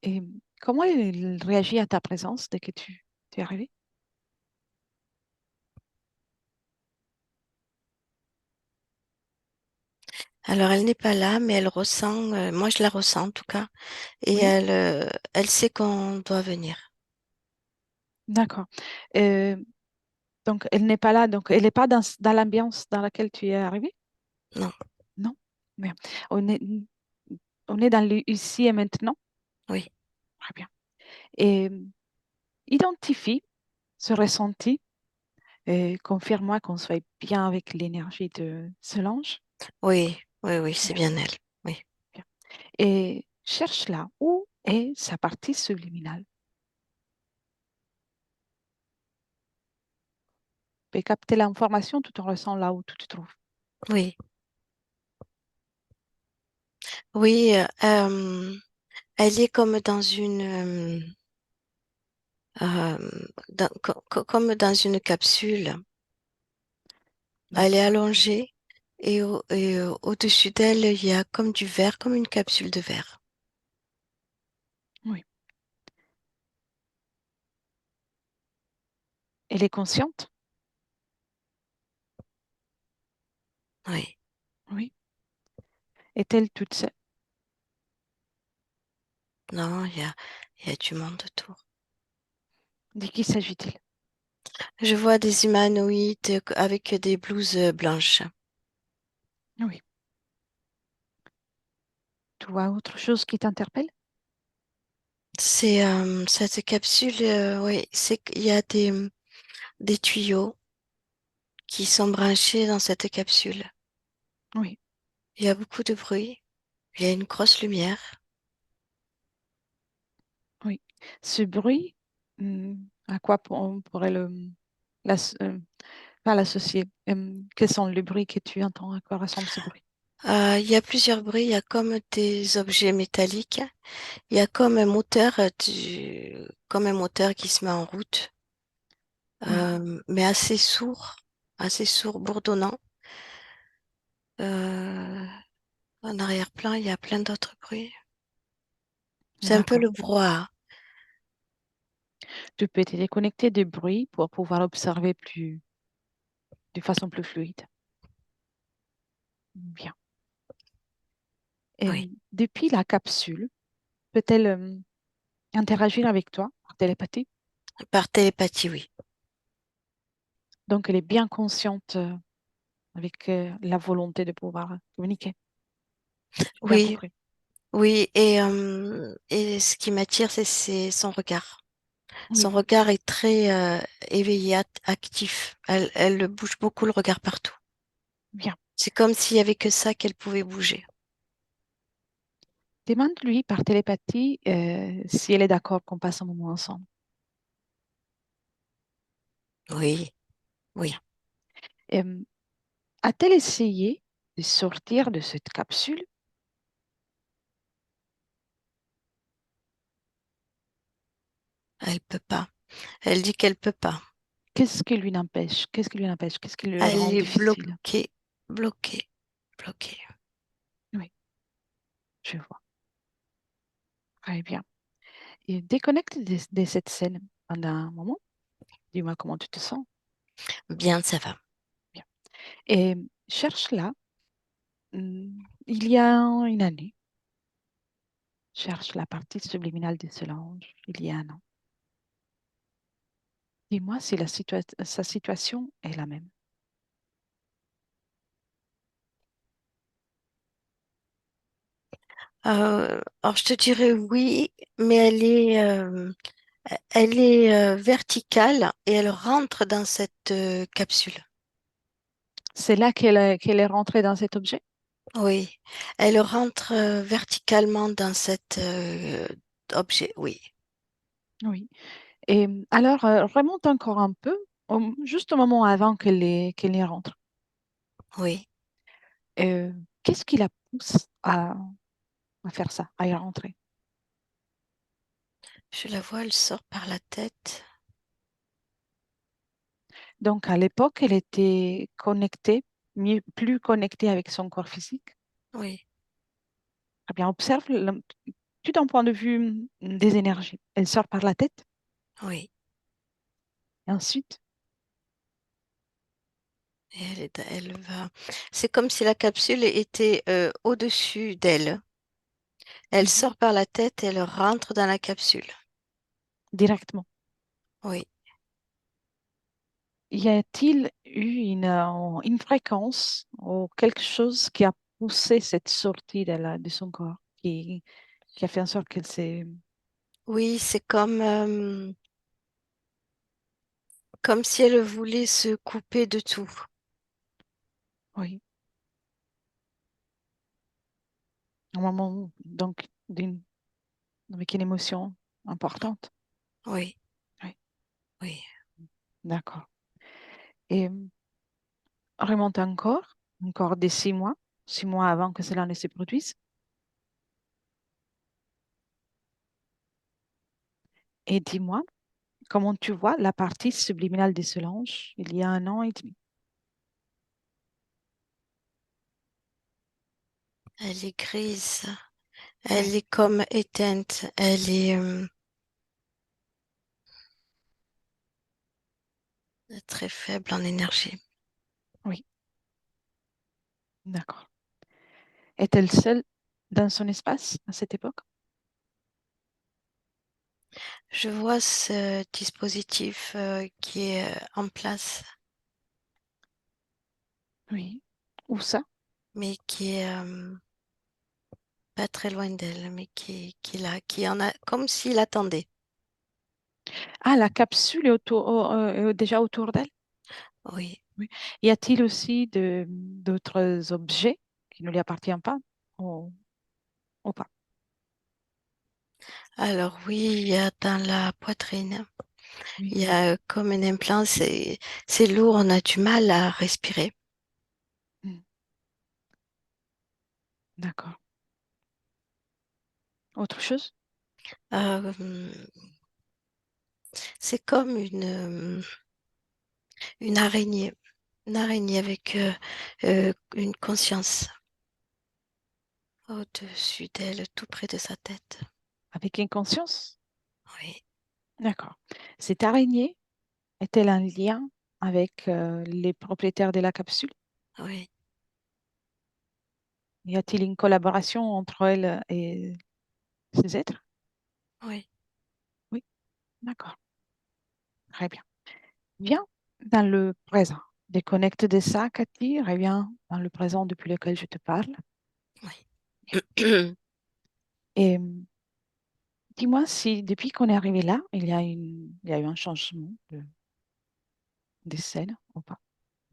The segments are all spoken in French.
Et comment il réagit à ta présence dès que tu es arrivé? Alors, elle n'est pas là, mais elle ressent, moi je la ressens en tout cas, et Oui, elle sait qu'on doit venir. d'accord. Euh, donc, elle n'est pas là, donc elle n'est pas dans l'ambiance dans laquelle tu es arrivé? Non, Non? Bien. On est, on est dans le ici et maintenant? oui, Très bien. Et identifie ce ressenti et confirme-moi qu'on soit bien avec l'énergie de Solange. oui, oui, oui, c'est Bien, bien elle. Oui, bien. Et cherche là où est sa partie subliminale. Et capter l'information tout en restant là où tu te trouves. oui, oui. Elle est comme dans euh, comme dans une capsule. Elle est D'accord. allongée et au-dessus d'elle, il y a comme du verre, comme une capsule de verre. Oui. Elle est consciente? Oui, Oui. Est-elle toute seule? non, il y a du monde autour. De qui s'agit-il? Je vois des humanoïdes avec des blouses blanches. Oui. Tu vois autre chose qui t'interpelle? C'est cette capsule, oui, c'est qu'il y a des tuyaux qui sont branchés dans cette capsule. Oui. Il y a beaucoup de bruit, il y a une grosse lumière. Oui. Ce bruit, à quoi on pourrait l'ass- euh, pas l'associer? Quels sont les bruits que tu entends? À quoi ressemble ce bruit? Il y a plusieurs bruits, il y a comme des objets métalliques, il y a comme un moteur, comme un moteur qui se met en route, Oui. mais assez sourd, bourdonnant. Euh, En arrière-plan, il y a plein d'autres bruits. C'est un peu D'accord. le brouhaha. Tu peux te déconnecter des bruits pour pouvoir observer de façon plus fluide. Bien. Oui, Depuis la capsule, peut-elle interagir avec toi par télépathie? par télépathie, oui. Donc, elle est bien consciente avec la volonté de pouvoir communiquer. J'ai bien Oui, compris. oui, et ce qui m'attire, c'est son regard. Son Oui, regard est très éveillé, actif. Elle bouge beaucoup le regard partout. bien. C'est comme s'il y avait que ça qu'elle pouvait bouger. Demande-lui par télépathie si elle est d'accord qu'on passe un moment ensemble. Oui, oui. Bien. Euh, A-t-elle essayé de sortir de cette capsule? Elle peut pas. Elle dit qu'elle peut pas. Qu'est-ce qui lui empêche? Qu'est-ce qui lui empêche? Qu'est-ce qui le Elle rend est difficile? bloquée, bloquée, bloquée. Oui, je vois. Très bien. Et déconnecte de cette scène pendant un moment. Dis-moi comment tu te sens. Bien, ça va. Bien. Et cherche là, il y a une année, cherche la partie subliminale de Solange, il y a un an. Dis-moi si sa situation est la même. Alors je te dirais oui, mais elle est verticale et elle rentre dans cette capsule. C'est là qu'elle est rentrée dans cet objet? Oui, elle rentre verticalement dans cet objet. Oui, Oui. Et alors, remonte encore un peu, juste au moment avant qu'elle y rentre. oui. Euh, Qu'est-ce qui la pousse à faire ça, à y rentrer? Je la vois, elle sort par la tête. Donc, à l'époque, elle était connectée, plus connectée avec son corps physique. Oui, Eh bien, observe Tout d'un point de vue des énergies. Elle sort par la tête Oui. et ensuite, Et elle va. C'est comme si la capsule était au-dessus d'elle. Elle mhm, sort par la tête et elle rentre dans la capsule. directement. Oui. Y a-t-il eu une fréquence ou quelque chose qui a poussé cette sortie de son corps, qui a fait en sorte qu'elle s'est... Oui, c'est comme si elle voulait se couper de tout. Oui, un moment donc avec une émotion importante. Oui, Oui, oui. d'accord. Et remonte encore des 6 mois, 6 mois avant que cela ne se produise. Et dis-moi, comment tu vois la partie subliminale de Solange il y a 1 an et demi? Elle est grise. Oui, Elle est comme éteinte. Elle est très faible en énergie. oui, d'accord. Est-elle seule dans son espace à cette époque? Je vois ce dispositif qui est en place, Oui. Où ça? mais qui est pas très loin d'elle, mais qui est là, qui en a comme s'il attendait. Ah, la capsule est déjà autour d'elle? Oui. Oui. Y a-t-il aussi d'autres objets qui ne lui appartiennent pas ou pas? Alors oui, il y a dans la poitrine, Oui. il y a comme un implant, c'est lourd, on a du mal à respirer. Hmm. D'accord. Autre chose? Euh, c'est comme une araignée avec une conscience au-dessus d'elle, tout près de sa tête. Avec inconscience? Oui, D'accord. Cette araignée est-elle un lien avec les propriétaires de la capsule? oui, Y a-t-il une collaboration entre elle et ces êtres? oui. Oui, d'accord. Très bien. Viens dans le présent. Déconnecte de ça, Cathy. Reviens dans le présent depuis lequel je te parle. Oui. Et dis-moi si depuis qu'on est arrivé là, il y a eu un changement de scène ou pas.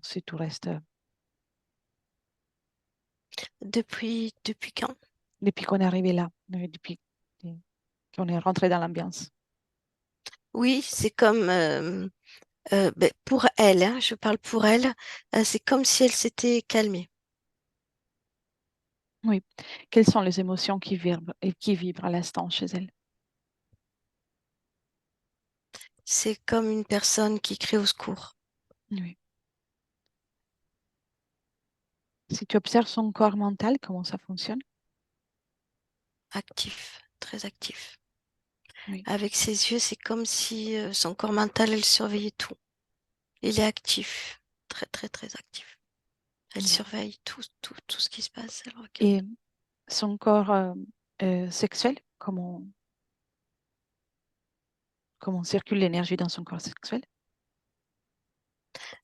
Si tout reste Depuis quand? depuis qu'on est arrivé là, depuis qu'on est rentré dans l'ambiance. Oui, c'est comme ben, pour elle, hein, je parle pour elle, c'est comme si elle s'était calmée. Oui. Quelles sont les émotions qui vibrent à l'instant chez elle? C'est comme une personne qui crie au secours, Oui. Si tu observes son corps mental, comment ça fonctionne? actif, très actif. Oui. Avec ses yeux, c'est comme si son corps mental, elle surveillait tout. Il est actif, très très très actif. Elle Bien. surveille tout ce qui se passe, elle regarde. Et son corps sexuel, comment circule l'énergie dans son corps sexuel?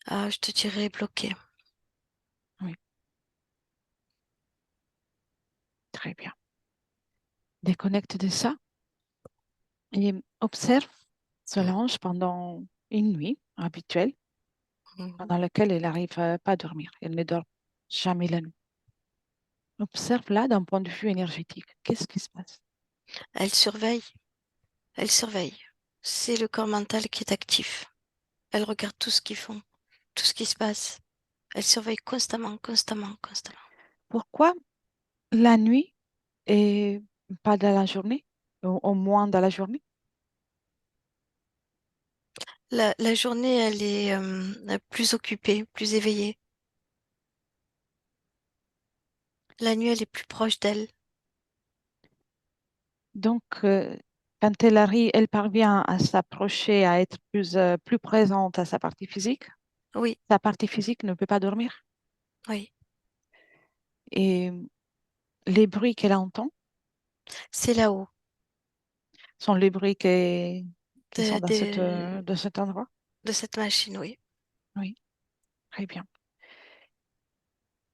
Ah, je te dirais bloqué. Oui, très bien. Déconnecte de ça et observe Mm. Solange pendant une nuit habituelle Mhm. pendant laquelle elle n'arrive pas à dormir. Elle ne dort jamais la nuit. Observe-la d'un point de vue énergétique. Qu'est-ce qui se passe? Elle surveille, elle surveille. C'est le corps mental qui est actif. Elle regarde tout ce qu'ils font, tout ce qui se passe. Elle surveille constamment, constamment, constamment. Pourquoi la nuit et pas dans la journée, au moins dans la journée? La journée, elle est plus occupée, plus éveillée. La nuit, elle est plus proche d'elle. Donc, quand elle arrive, elle parvient à s'approcher, à être plus présente à Oui, sa partie physique ne peut pas dormir. oui. Et les bruits qu'elle entend C'est là-haut. sont les bruits qui sont De, dans de, de cet endroit. de cette machine, oui. Oui, très bien.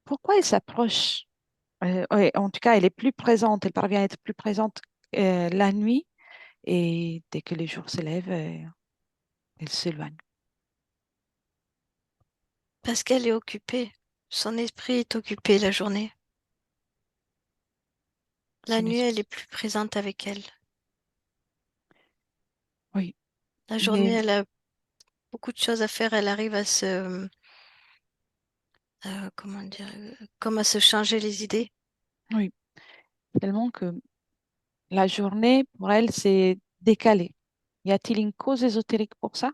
Pourquoi elle s'approche? Ouais, en tout cas, elle est plus présente, elle parvient à être plus présente la nuit et dès que les jours se lèvent, elle s'éloigne. Parce qu'elle est occupée. Son esprit est occupé la journée. La Son nuit, elle est esprit. plus présente avec elle. Oui, La journée, mais elle a beaucoup de choses à faire. Elle arrive à comment dire, comme à se changer les idées. oui, tellement que la journée, pour elle, c'est décalé. Y a-t-il une cause ésotérique pour ça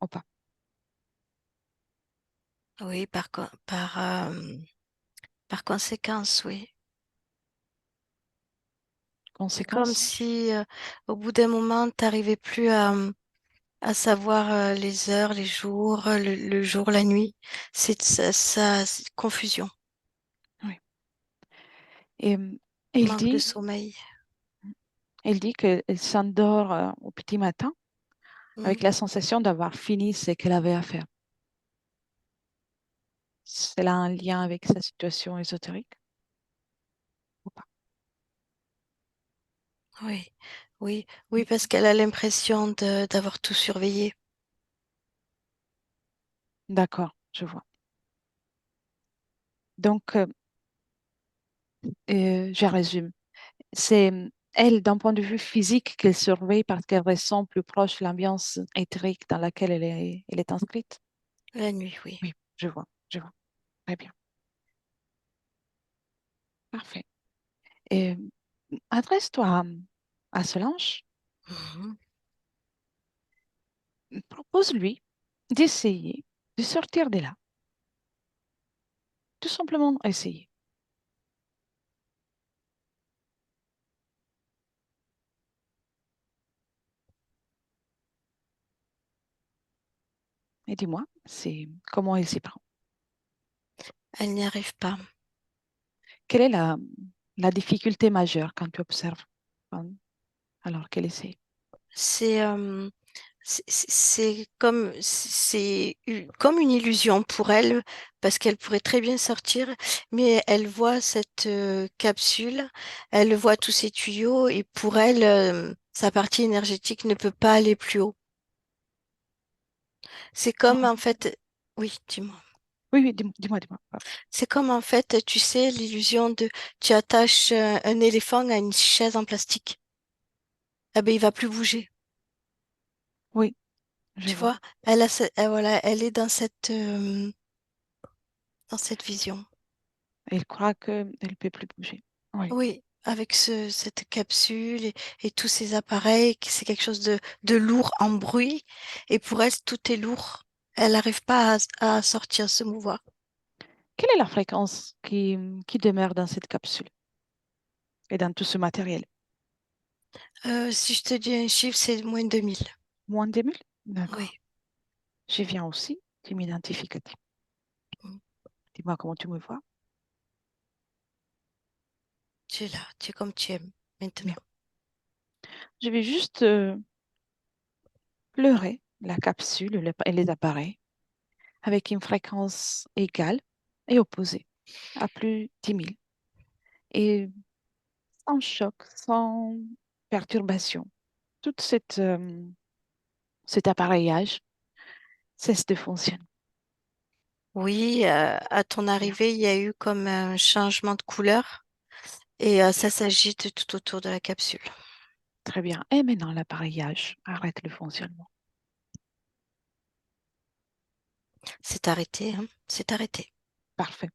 ou pas? Oui, par conséquence, oui. C'est comme Conséquence? si au bout d'un moment, tu n'arrivais plus à savoir les heures, les jours, le jour, la nuit. C'est confusion, Oui. Et il manque de dit, sommeil. il dit qu'elle s'endort au petit matin Hmm. avec la sensation d'avoir fini ce qu'elle avait à faire. C'est là un lien avec sa situation ésotérique ou pas? Oui, oui, oui, parce qu'elle a l'impression d'avoir tout surveillé. D'accord, je vois. Donc, je résume. C'est elle, d'un point de vue physique, qu'elle surveille parce qu'elle ressent plus proche l'ambiance éthérique dans laquelle elle est inscrite. La nuit, oui. Oui, je vois. Très bien. Parfait. Et adresse-toi à Solange, Mhm. propose-lui d'essayer de sortir de là. Tout simplement essayer. Et dis-moi, c'est comment elle s'y prend. Elle n'y arrive pas. Quelle est la difficulté majeure quand tu observes alors qu'elle essaie? C'est comme une illusion pour elle parce qu'elle pourrait très bien sortir, mais elle voit cette capsule, elle voit tous ces tuyaux et pour elle, sa partie énergétique ne peut pas aller plus haut. C'est comme en fait, oui, dis-moi. Oui, oui, dis-moi, dis-moi. C'est comme en fait, tu sais, l'illusion de tu attaches un éléphant à une chaise en plastique. Ah ben, il va plus bouger. Oui, je Tu vois. vois, voilà, elle est dans cette vision. Elle croit qu'elle ne peut plus bouger. Oui. Oui, avec cette capsule et tous ces appareils, que c'est quelque chose de lourd en bruit. Et pour elle, tout est lourd. Elle n'arrive pas à sortir, se mouvoir. Quelle est la fréquence qui demeure dans cette capsule et dans tout ce matériel? Si je te dis un chiffre, c'est moins de 2000. Moins de 1000? Oui, D'accord. Je viens aussi. Tu m'identifies. mm, Dis-moi comment tu me vois. tu es là, tu es comme tu aimes maintenant. Bien. Je vais juste pleurer la capsule et les appareils avec une fréquence égale et opposée à plus 10 000. Et sans choc, sans perturbation, tout cet appareillage cesse de fonctionner. Oui, à ton Bien. arrivée, il y a eu comme un changement de couleur et ça s'agite tout autour de la capsule. Très bien. Et maintenant, l'appareillage arrête le fonctionnement. C'est arrêté, hein? C'est arrêté. Parfait.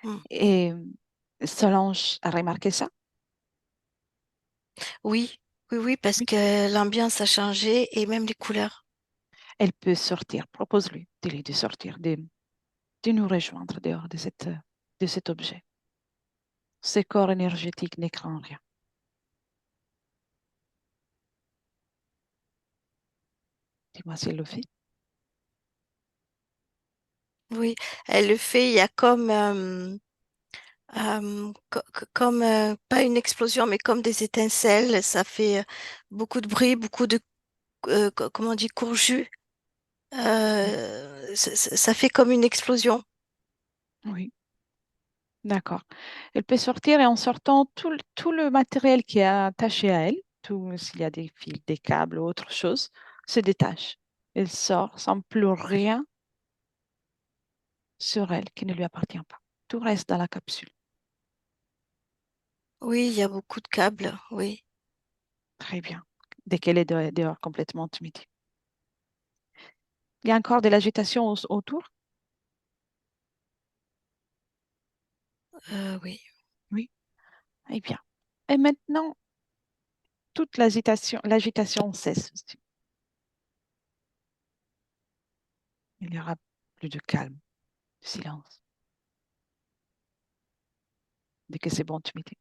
Mm. Et Solange a remarqué ça. Oui, oui, oui, parce Oui. que l'ambiance a changé et même les couleurs. Elle peut sortir. Propose-lui de sortir, de nous rejoindre dehors de, de cet objet. Ces corps énergétiques n'écran rien. Dis-moi s'il le fait. Oui, elle le fait. Il y a comme, comme pas une explosion, mais comme des étincelles. Ça fait beaucoup de bruit, beaucoup de, comment on dit, courjus. Oui, Ça fait comme une explosion. oui, d'accord. Elle peut sortir et en sortant, tout le matériel qui est attaché à elle, tout, s'il y a des fils, des câbles ou autre chose, se détache. Elle sort sans plus rien sur elle qui ne lui appartient pas. Tout reste dans la capsule. Oui, il y a beaucoup de câbles. Oui, Très bien. Dès qu'elle est dehors complètement, tu me dis. Il y a encore de l'agitation autour? oui, Oui. Eh bien. Et maintenant, toute l'agitation cesse aussi. Il y aura plus de calme, de silence. Dès que c'est bon, tu me dis.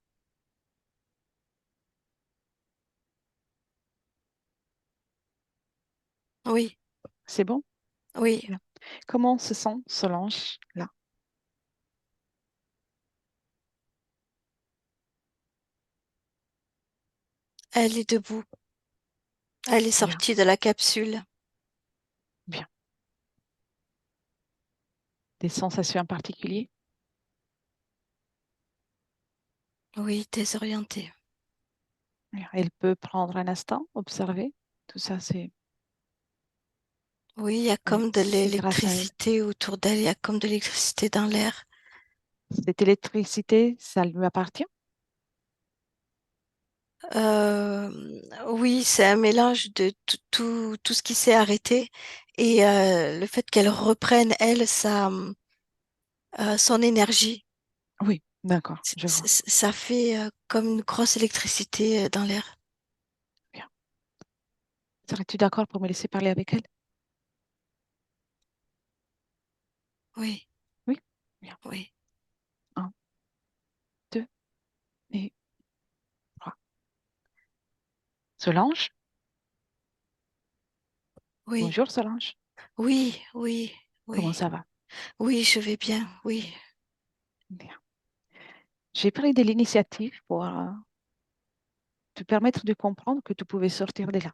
oui, C'est bon? oui. Bien. Comment se sent Solange là? Elle est debout. Elle est Bien, sortie de la capsule. bien. Des sensations en particulier? Oui, désorientée. Bien. Elle peut prendre un instant, observer. Tout ça, Oui, il y a oui, comme de c'est grâce à elle. l'électricité autour d'elle. Il y a comme de l'électricité dans l'air. Cette électricité, ça lui appartient? Euh, oui, c'est un mélange de tout ce qui s'est arrêté et le fait qu'elle reprenne, elle, son énergie. Oui, d'accord, je vois. Ça fait comme une grosse électricité dans l'air. Bien. Serais-tu d'accord pour me laisser parler avec elle? Oui, Oui. Bien. oui, Un, deux et trois. Solange? oui, Bonjour Solange. oui, oui, Comment oui, ça va? oui, je vais bien, oui. Bien. J'ai pris de l'initiative pour te permettre de comprendre que tu pouvais sortir de là.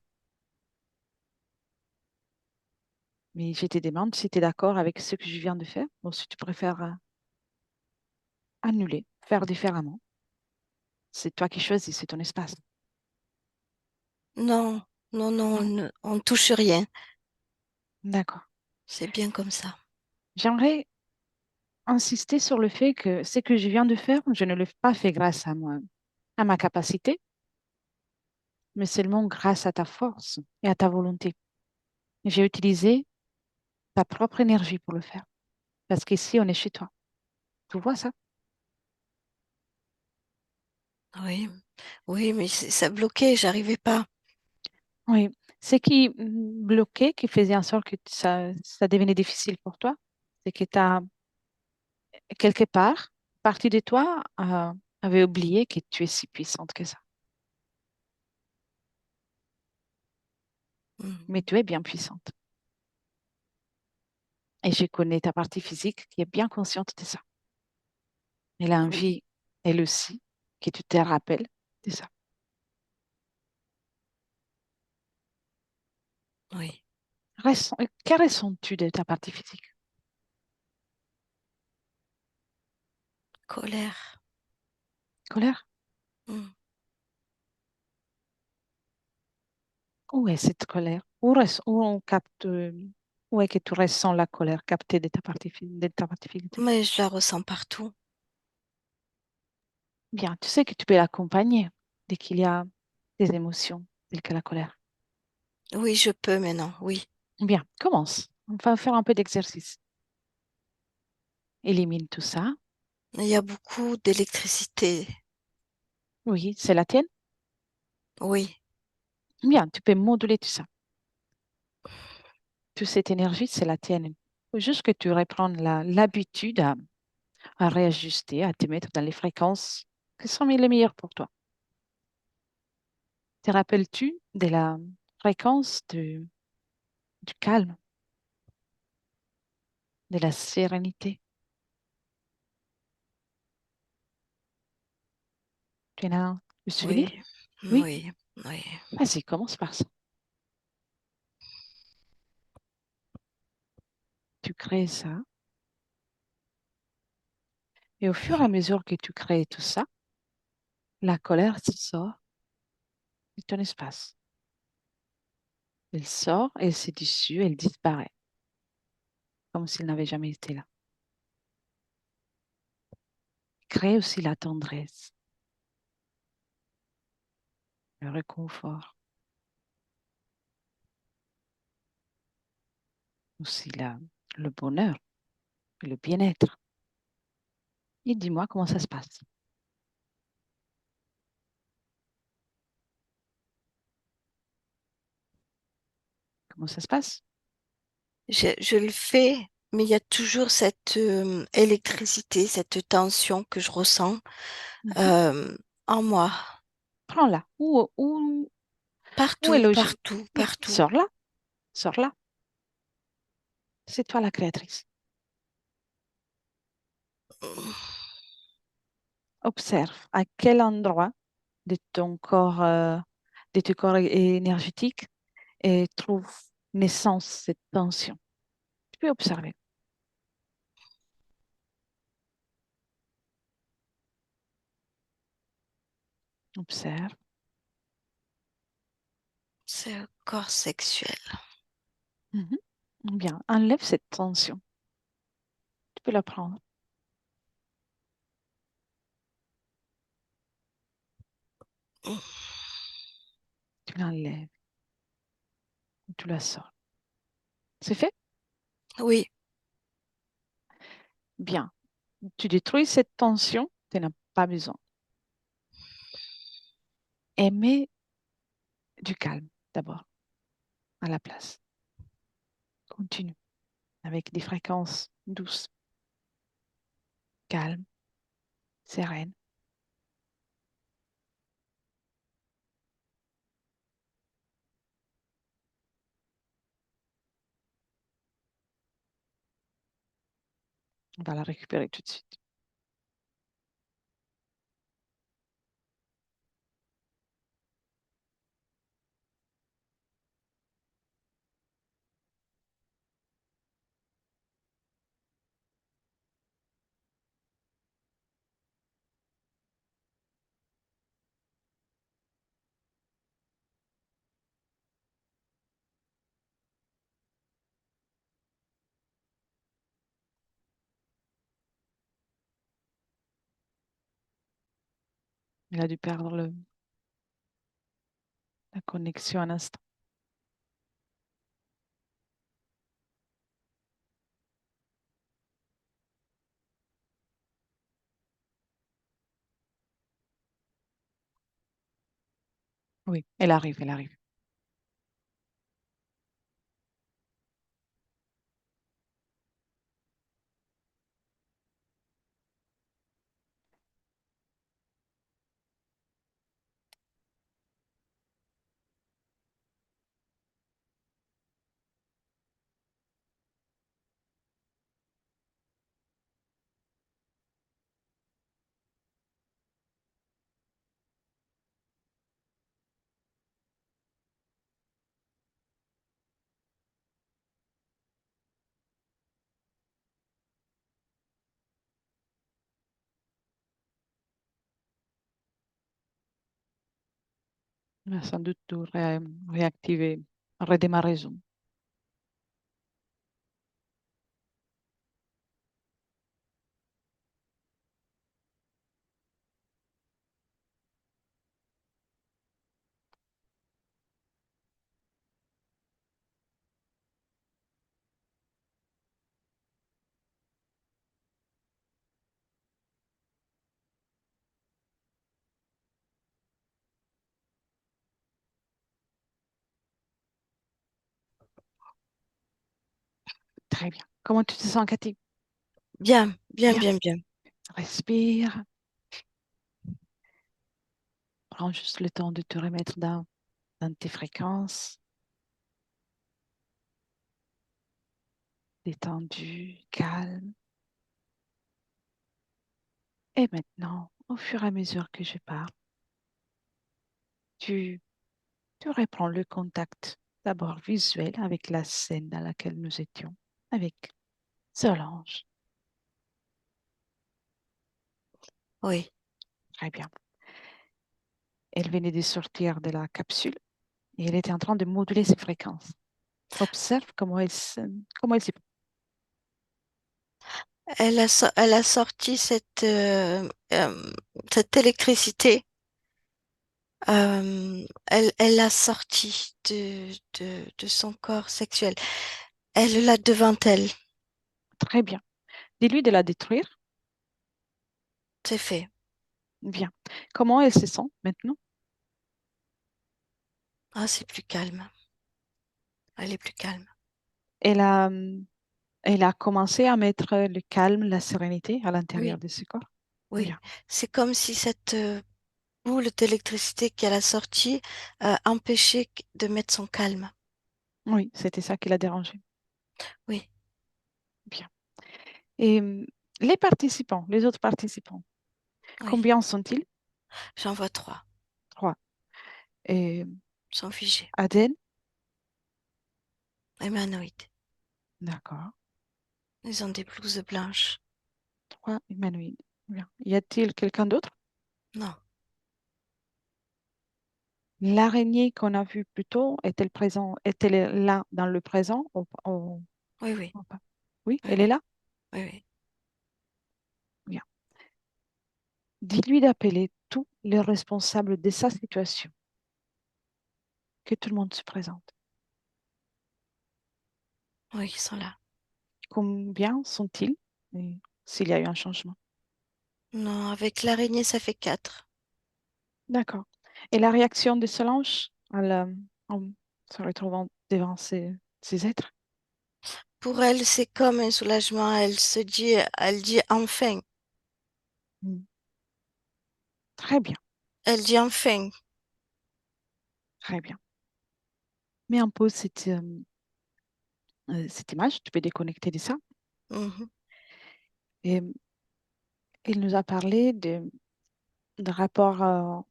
Mais je te demande si tu es d'accord avec ce que je viens de faire ou si tu préfères annuler, faire différemment. C'est toi qui choisis, c'est ton espace. Non, non, non, Non? on ne touche rien. D'accord. C'est bien comme ça. J'aimerais insister sur le fait que ce que je viens de faire, je ne l'ai pas fait grâce à moi, à ma capacité, mais seulement grâce à ta force et à ta volonté. J'ai utilisé ta propre énergie pour le faire. Parce qu'ici, on est chez toi. Tu vois ça? Oui, oui, mais ça bloquait, j'arrivais pas. Oui. Ce qui bloquait, qui faisait en sorte que ça devenait difficile pour toi, c'est que tu as, quelque part, partie de toi avait oublié que tu es si puissante que ça. Mm. Mais tu es bien puissante. Et je connais ta partie physique qui est bien consciente de ça. Elle a Oui, envie, elle aussi, que tu te rappelles de ça. oui, Que ressens-tu de ta partie physique? colère. Colère? Mm. Où est cette colère? Où on capte, où est que tu ressens la colère captée de ta de ta partie physique? Mais je la ressens partout. Bien, tu sais que tu peux l'accompagner dès qu'il y a des émotions telles que la colère. Oui, je peux maintenant, oui. Bien, commence. On va faire un peu d'exercice. Élimine tout ça. Il y a beaucoup d'électricité. Oui, c'est la tienne. Oui, Bien, tu peux moduler tout ça. Toute cette énergie, c'est la tienne. Il faut juste que tu reprennes l'habitude à réajuster, à te mettre dans les fréquences qui sont les meilleures pour toi. Te rappelles-tu de la fréquence du calme, de la sérénité. Tu es là, tu Oui, souviens? Oui, oui, oui. vas-y, commence par ça. Tu crées ça. Et au fur et à mesure que tu crées tout ça, la colère sort de ton espace. Elle sort, elle se dissout, elle disparaît, comme s'il n'avait jamais été là. Crée aussi la tendresse, le réconfort, aussi le bonheur, le bien-être. Et dis-moi comment ça se passe. Comment ça se passe? Je le fais, mais il y a toujours cette électricité, cette tension que je ressens Mhm. euh, en moi, Prends-la. Où est partout, logée? partout, Oui, partout. sors-la, sors-la. C'est toi la créatrice. Observe à quel endroit de ton corps, énergétique et trouve naissance cette tension. Tu peux observer. Observe. C'est le corps sexuel. Mhm. Bien, enlève cette tension. Tu peux la prendre. Tu l'enlèves. Tu la sors. C'est fait? Oui, Bien. Tu détruis cette tension. Tu n'as pas besoin. Aimer du calme d'abord à la place. Continue avec des fréquences douces, calmes, sereines. On va la récupérer tout de suite. Il a dû perdre la connexion un instant. Oui, elle arrive, elle arrive. Il va sans doute tout réactiver, redémarrer Zoom. Très bien. Comment tu te sens, Cathy? bien, bien, Bien. bien, bien. Respire. Prends juste le temps de te remettre dans tes fréquences. détendu, calme. Et maintenant, au fur et à mesure que je parle, tu, tu reprends le contact, d'abord visuel avec la scène dans laquelle nous étions, avec Solange. Oui. Très bien. Elle venait de sortir de la capsule et elle était en train de moduler ses fréquences. Observe comment elle s'est... Elle a sorti cette électricité. Elle l'a sortie de son corps sexuel. Elle l'a devant elle. Très bien. Dis-lui de la détruire. C'est fait. Bien. Comment elle se sent maintenant? Ah, c'est plus calme. Elle est plus calme. Elle a, elle a commencé à mettre le calme, la sérénité à l'intérieur Oui, de ce corps. oui. Bien. C'est comme si cette boule d'électricité qu'elle a sortie empêchait de mettre son calme. Oui, c'était ça qui l'a dérangé. Oui, Bien. Et les participants, les autres participants, oui. combien sont-ils? J'en vois trois. Trois. Et Ils sont figés. Aden, Humanoïdes. d'accord. Ils ont des blouses blanches. Trois humanoïdes. Bien. Y a-t-il quelqu'un d'autre? Non. L'araignée qu'on a vue plus tôt, est-elle là dans le présent Oui, oui. ou pas? Oui, Oui, elle est oui. là? Oui, oui. Bien. Dis-lui d'appeler tous les responsables de sa situation, que tout le monde se présente. Oui, ils sont là. Combien sont-ils? Et s'il y a eu un changement. Non, avec l'araignée, ça fait quatre. D'accord. Et la réaction de Solange en se retrouvant devant ces êtres? Pour elle, c'est comme un soulagement. Elle dit enfin. Hmm. Très bien, Elle dit enfin. très bien. Mets en pause cette image, tu peux déconnecter de ça. Mhm. Et il nous a parlé de rapports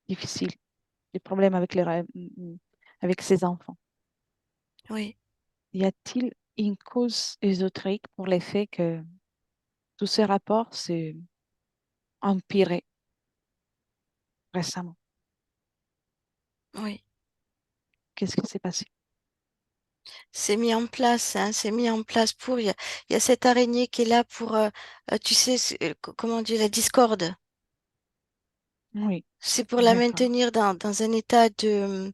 difficiles, des problèmes avec ses enfants. Oui, Y a-t-il une cause ésotérique pour les faits que tous ces rapports s'est empiré récemment? oui. Qu'est-ce qui s'est passé? C'est mis en place, hein, c'est mis en place il y a cette araignée qui est là pour, tu sais, comment on dit, la discorde. Oui, C'est pour la d'accord. maintenir dans un état de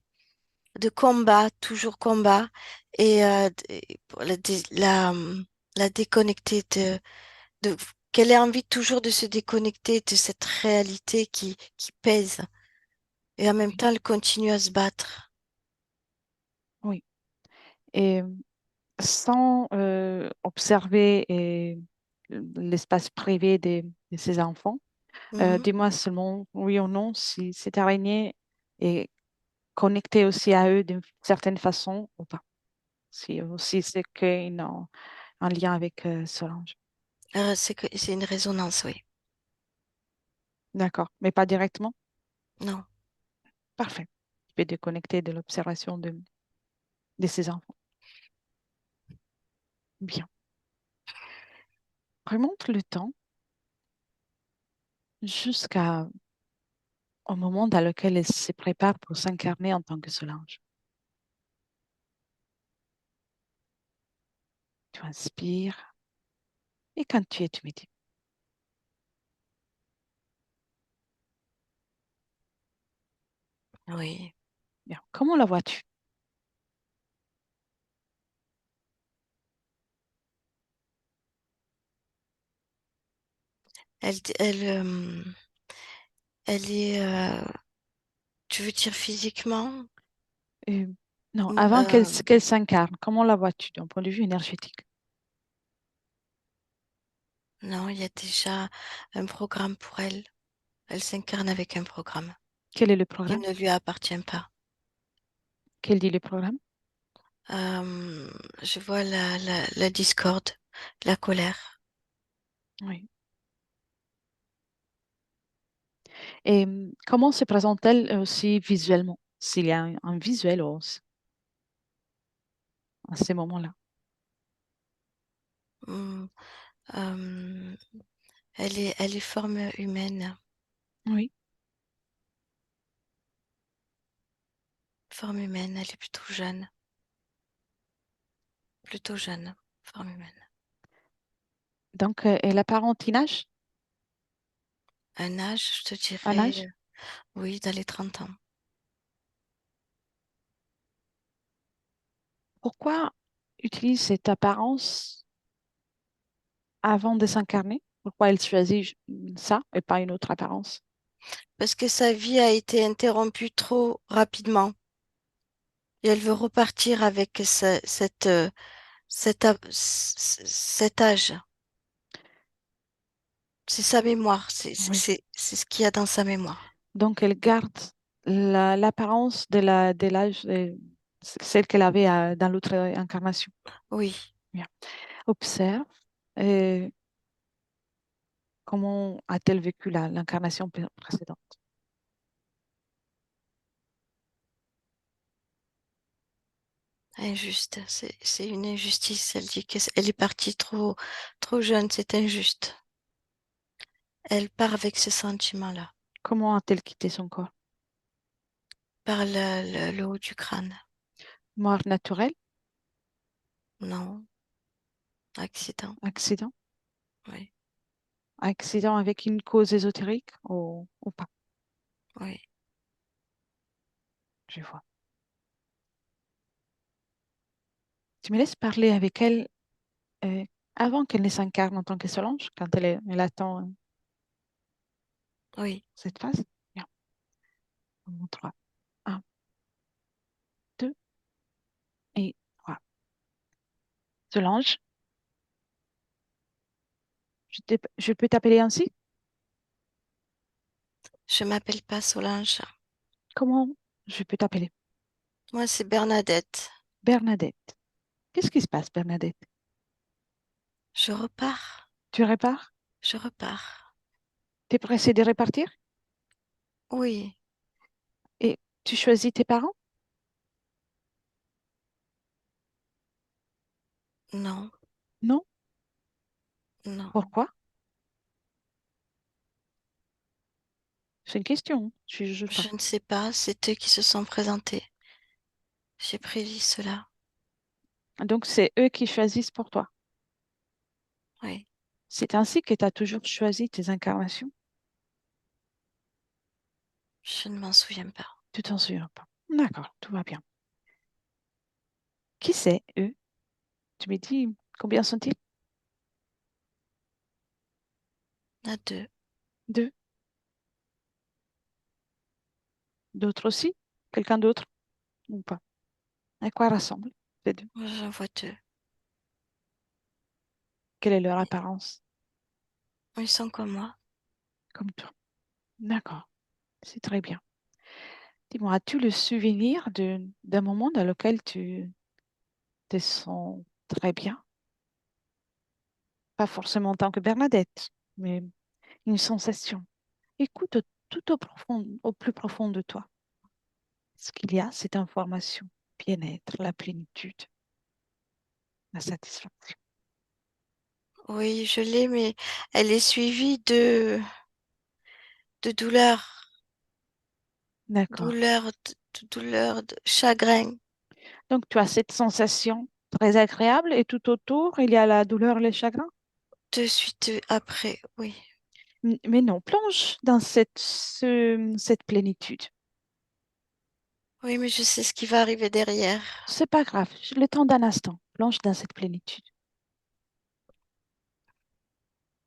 combat, toujours combat, et pour la déconnecter de, qu'elle ait envie toujours de se déconnecter de cette réalité qui pèse. Et en même Oui, temps, elle continue à se battre. oui. Et sans observer l'espace privé de ses enfants, Mhm. dis-moi seulement oui ou non si cette araignée est connectée aussi à eux d'une certaine façon ou pas. Si aussi c'est qu'ils ont un lien avec Solange. C'est une résonance, oui. D'accord, mais pas directement. Non, Parfait. Tu peux déconnecter de l'observation de ses enfants. Bien. Remonte le temps jusqu'à au moment dans lequel elle se prépare pour s'incarner en tant que Solange. Tu inspires et quand tu es, tu me dis, oui. bien, comment la vois-tu? Elle est, tu veux dire physiquement? Euh, non, Ou, avant qu'elle s'incarne, comment la vois-tu d'un point de vue énergétique? non, il y a déjà un programme pour elle. Elle s'incarne avec un programme Quel est le qui programme? ne lui appartient pas. Quel dit le programme? Euh, je vois la discorde, la colère. Oui. Et comment se présente-t-elle aussi visuellement, s'il y a un visuel à ces moments-là? Hmm, euh, elle est forme humaine, Oui. forme humaine, elle est plutôt jeune, forme humaine. Donc, elle apparente en âge, Un âge, je te un dirais, âge. oui, dans les 30 ans. Pourquoi utilise cette apparence avant de s'incarner? Pourquoi elle choisit ça et pas une autre apparence? Parce que sa vie a été interrompue trop rapidement et elle veut repartir avec cet âge. C'est sa mémoire, Oui. c'est ce qu'il y a dans sa mémoire. Donc, elle garde l'apparence de l'âge, celle qu'elle avait dans l'autre incarnation. Oui, Bien. Observe euh, comment a-t-elle vécu l'incarnation précédente. injuste, c'est une injustice. Elle dit qu'elle est partie trop jeune, c'est injuste. Elle part avec ce sentiment-là, Comment a-t-elle quitté son corps? par le haut du crâne. Mort naturelle, Non, accident, accident, oui, accident avec une cause ésotérique ou pas? oui, Je vois. Tu me laisses parler avec elle euh, avant qu'elle ne s'incarne en tant que Solange, quand elle attend oui. cette phase? Bien. On montre 3. 1, 2 et 3. Solange, je peux t'appeler ainsi? Je m'appelle pas Solange. Comment je peux t'appeler? Moi, c'est Bernadette. Bernadette. Qu'est-ce qui se passe, Bernadette? Je repars, Tu répares? je repars. Tu es pressée de repartir? Oui, Et tu choisis tes parents? non, Non? non. Pourquoi? C'est une question. Je ne juge pas. Je ne sais pas, c'est eux qui se sont présentés. J'ai prévu cela. Donc, c'est eux qui choisissent pour toi. Oui, C'est ainsi que tu as toujours choisi tes incarnations. je ne m'en souviens pas. Tu t'en souviens pas. D'accord, tout va bien. Qui c'est, eux? Tu me dis, combien sont-ils? À deux. Deux. D'autres aussi? Quelqu'un d'autre ou pas? À quoi ressemblent ces deux? Moi, j'en vois deux. Quelle est leur apparence? Ils sont comme moi. Comme toi. D'accord, c'est très bien. Dis-moi, as-tu le souvenir d'un moment dans lequel tu te sens très bien? Pas forcément en tant que Bernadette, mais une sensation. Écoute tout au plus profond de toi. Ce qu'il y a, cette information, bien-être, la plénitude, la satisfaction. Oui, je l'ai, mais elle est suivie de douleur, D'accord. douleur, de chagrin. Donc, tu as cette sensation très agréable et tout autour, il y a la douleur, le chagrin. De suite après, oui. Mais non, plonge dans cette plénitude. Oui, mais je sais ce qui va arriver derrière. C'est pas grave, le temps d'un instant, plonge dans cette plénitude.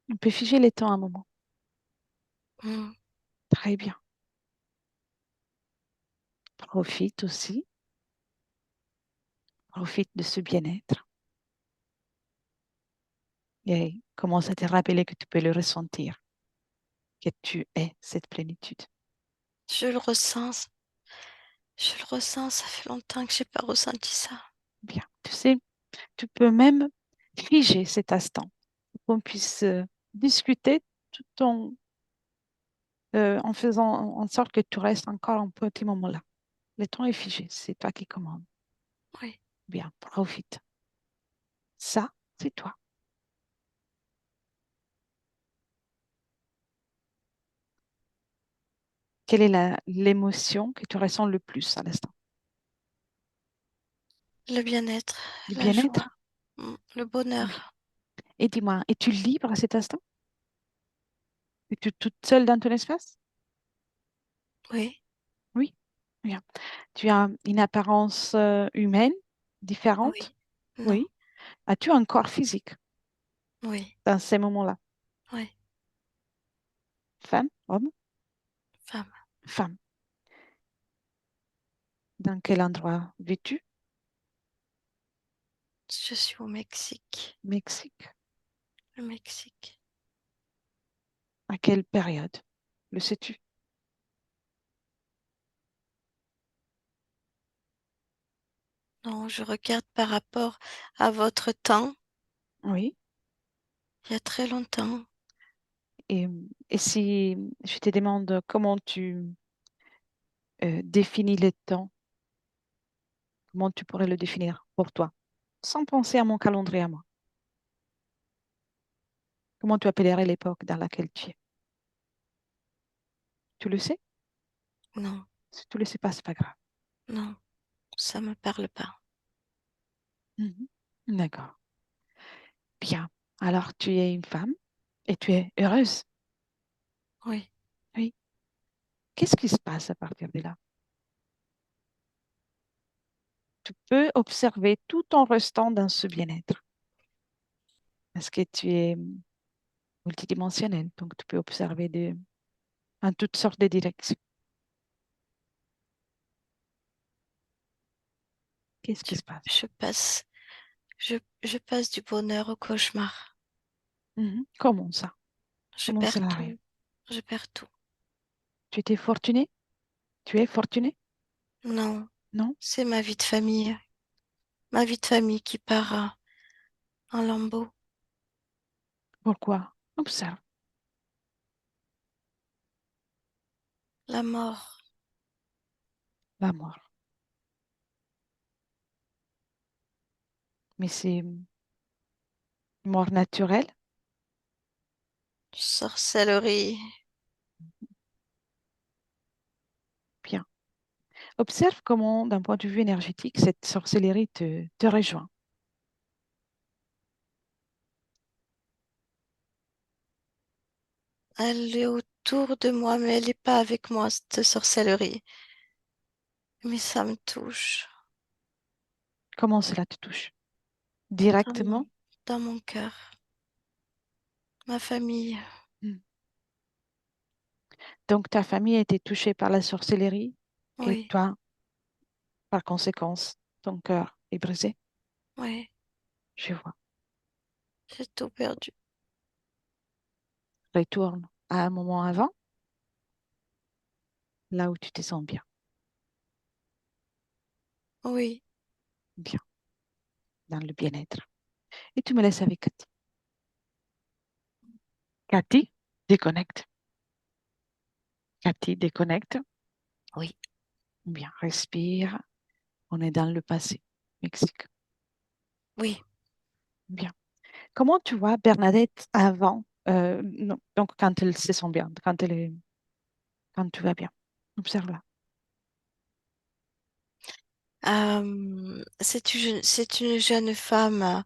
On peut figer les temps un moment. Hmm. Très bien. Profite aussi, profite de ce bien-être et commence à te rappeler que tu peux le ressentir, que tu es cette plénitude. Je le ressens, ça fait longtemps que j'ai pas ressenti ça. sais, tu peux même figer cet instant pour qu'on puisse discuter tout en faisant en sorte que tu restes encore un petit moment là. Le temps est figé, c'est toi qui commandes. Oui. Bien, profite. Ça, c'est toi. Quelle est l'émotion que tu ressens le plus à l'instant? Le bien-être, Le la bien-être? joie, le Bien. bonheur. Et dis-moi, es-tu libre à cet instant? Es-tu toute seule dans ton espace? Oui, Oui. Bien. Tu as une apparence humaine différente? oui, non, Oui. As-tu un corps physique oui, dans ces moments-là? oui, Femme, homme, femme. femme. Dans quel endroit vis-tu? Je suis au Mexique. Mexique. Le Mexique. À quelle période? Le sais-tu? Non, je regarde par rapport à votre temps, Oui. il y a très longtemps. Et, et si je te demande comment tu définis le temps, comment tu pourrais le définir pour toi, sans penser à mon calendrier à moi? Comment tu appellerais l'époque dans laquelle tu es? Tu le sais? Non, Si tu le sais pas, c'est pas grave. non, ça me parle pas. Mhm. D'accord. Bien. Alors, tu es une femme et tu es heureuse. Oui, Oui. Qu'est-ce qui se passe à partir de là? Tu peux observer tout en restant dans ce bien-être. Parce que tu es multidimensionnel, donc tu peux observer en toutes sortes de directions. Qu'est-ce qui je, se passe? je passe, je passe du bonheur au cauchemar. Mhm. Comment ça? Je Comment perds cela arrive? tout, je perds tout. Tu étais fortuné? Tu es fortuné? Non, Non? c'est ma vie de famille qui part en lambeaux. Pourquoi? Observe La mort, la mort. Mais c'est une mort naturelle? sorcellerie. Bien. Observe comment, d'un point de vue énergétique, cette sorcellerie te rejoint. Elle est autour de moi, mais elle n'est pas avec moi, cette sorcellerie. Mais ça me touche Comment cela te touche? dans Directement? mon, dans mon cœur. Ma famille, Hmm. Donc, ta famille a été touchée par la sorcellerie et oui, toi, par conséquence, ton cœur est brisé. oui, Je vois. j'ai tout perdu. Retourne à un moment avant, là où tu te sens bien. Oui, Bien, dans le bien-être. Et tu me laisses avec Cathy. Cathy, déconnecte. Cathy, déconnecte. Oui. Bien, respire. On est dans le passé. Mexique. oui. Bien. Comment tu vois Bernadette avant, non, donc quand elle se sent bien, quand tu vas bien? Observe-la. C'est une jeune femme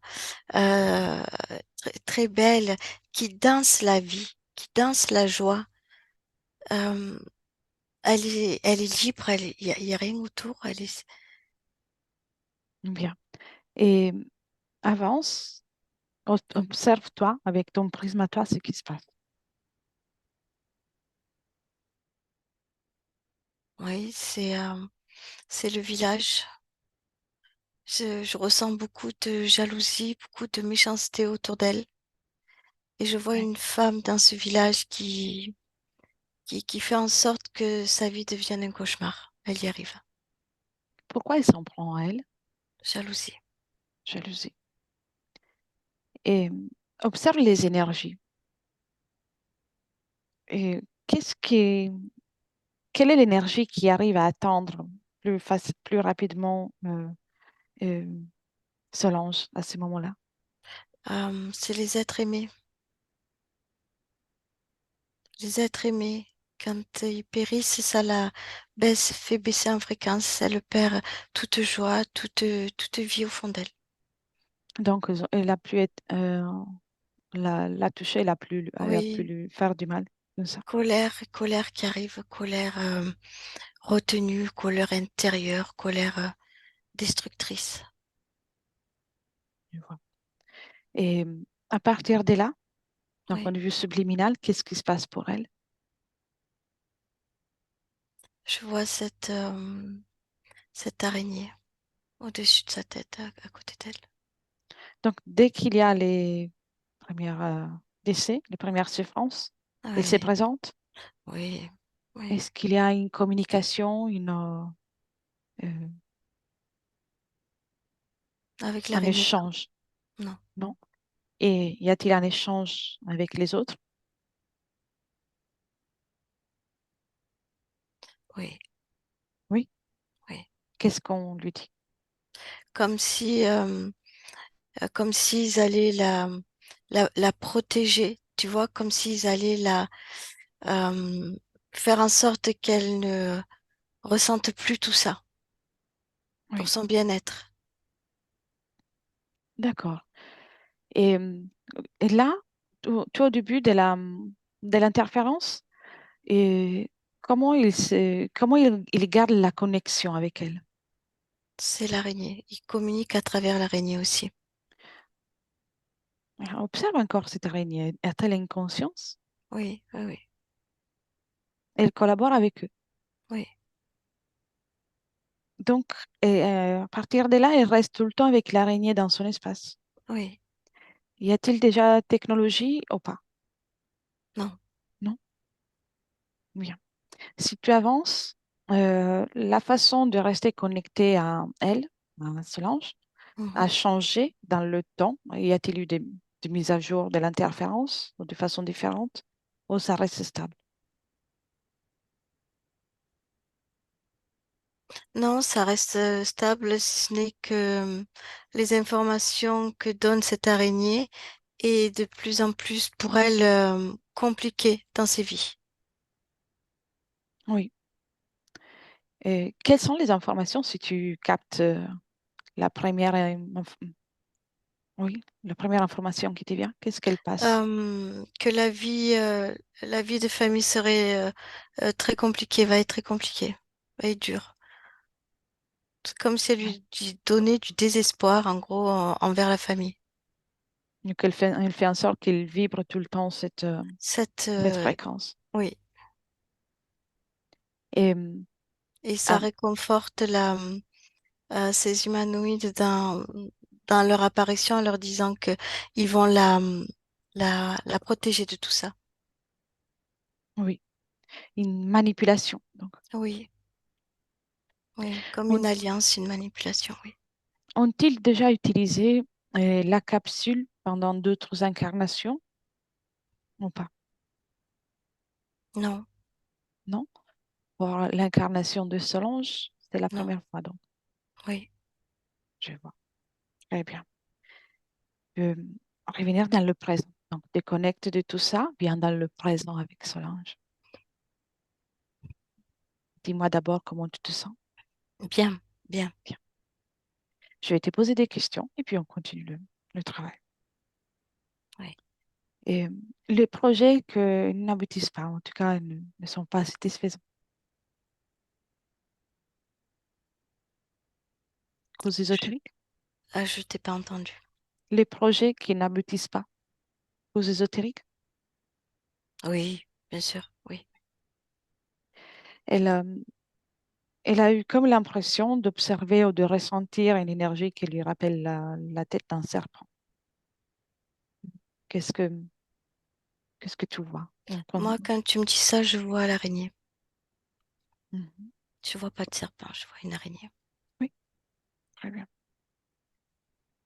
très belle qui danse la vie, qui danse la joie. Euh, elle est libre, il y a rien autour. Bien. Et avance, observe-toi avec ton prisme à toi ce qui se passe. Oui, c'est le village. Je ressens beaucoup de jalousie, beaucoup de méchanceté autour d'elle. Et je vois Oui. une femme dans ce village qui fait en sorte que sa vie devienne un cauchemar. Elle y arrive. Pourquoi elle s'en prend à elle? Jalousie. jalousie. Et observe les énergies. Et quelle est l'énergie qui arrive à atteindre plus rapidement euh, Solange à ce moment-là? C'est les êtres aimés. Les êtres aimés, quand ils périssent, ça la baisse, fait baisser en fréquence. Ça le perd toute joie, toute vie au fond d'elle. Donc, elle a pu être, la toucher, elle a pu Oui, lui faire du mal, comme ça. colère, colère qui arrive, colère retenue, colère intérieure, colère destructrice. Je vois. Et à partir de là, d'un point Oui, de vue subliminal, qu'est-ce qui se passe pour elle? je vois cette araignée au-dessus de sa tête, à côté d'elle. Donc, dès qu'il y a les premiers décès, les premières souffrances, elle se Oui, présente. oui, oui. Est-ce qu'il y a une communication, euh, Avec un l'araignée, échange? non. Non, Non? Et y a-t-il un échange avec les autres? oui, Oui. oui. Qu'est-ce qu'on lui dit? Comme si, comme s'ils allaient la protéger, tu vois, comme s'ils allaient euh, faire en sorte qu'elle ne ressente plus tout ça pour Oui, son bien-être. d'accord. Et, et là, toi, au début de l'interférence, et comment il garde la connexion avec elle? C'est l'araignée. Ils communiquent à travers l'araignée aussi. Observe encore cette araignée. A-t-elle une conscience? Oui, oui, oui, Elle collabore avec eux. oui, Donc, à partir de là, elle reste tout le temps avec l'araignée dans son espace. oui. Y a-t-il déjà technologie ou pas? Non. Non? Bien. Si tu avances, la façon de rester connecté à elle, à Solange, Mhm. a changé dans le temps? Y a-t-il eu des mises à jour de l'interférence ou de façon différente? Ou ça reste stable? Non, ça reste stable, si ce n'est que les informations que donne cette araignée est de plus en plus pour elle compliquée dans ses vies. Oui. Et quelles sont les informations si tu captes la première, oui, la première information qui te vient? Qu'est-ce qu'elle passe? Que la vie de famille serait très compliquée, va être très compliquée, va être dure. C'est comme si elle Oui. lui donnait du désespoir, en gros, envers la famille. Donc, elle fait en sorte qu'il vibre tout le temps Cette, cette fréquence. oui, Et et ça ah, réconforte ces humanoïdes dans leur apparition en leur disant que ils vont la protéger de tout ça. oui, une manipulation. Donc, Oui, oui, comme ont, une alliance, une manipulation, oui. ont-ils déjà utilisé la capsule pendant d'autres incarnations ou pas? Non, Non? Pour l'incarnation de Solange, c'est la non, première fois, donc oui. je vois. Très bien. Euh, Revenir dans le présent. Donc, déconnecte de tout ça, viens dans le présent avec Solange. Dis-moi d'abord comment tu te sens. Bien, bien, Bien. Je vais te poser des questions et puis on continue le travail. oui. Et les projets qui n'aboutissent pas, en tout cas, ne sont pas satisfaisants. Cause Je, ésotérique. je t'ai pas entendu. Les projets qui n'aboutissent pas. Cause ésotérique. Oui, bien sûr, oui. Elle, elle a eu comme l'impression d'observer ou de ressentir une énergie qui lui rappelle la tête d'un serpent. Qu'est-ce que, qu'est-ce que tu vois? Moi, quand tu me dis ça, je vois l'araignée. Mhm. Je vois pas de serpent, je vois une araignée. Oui, très bien.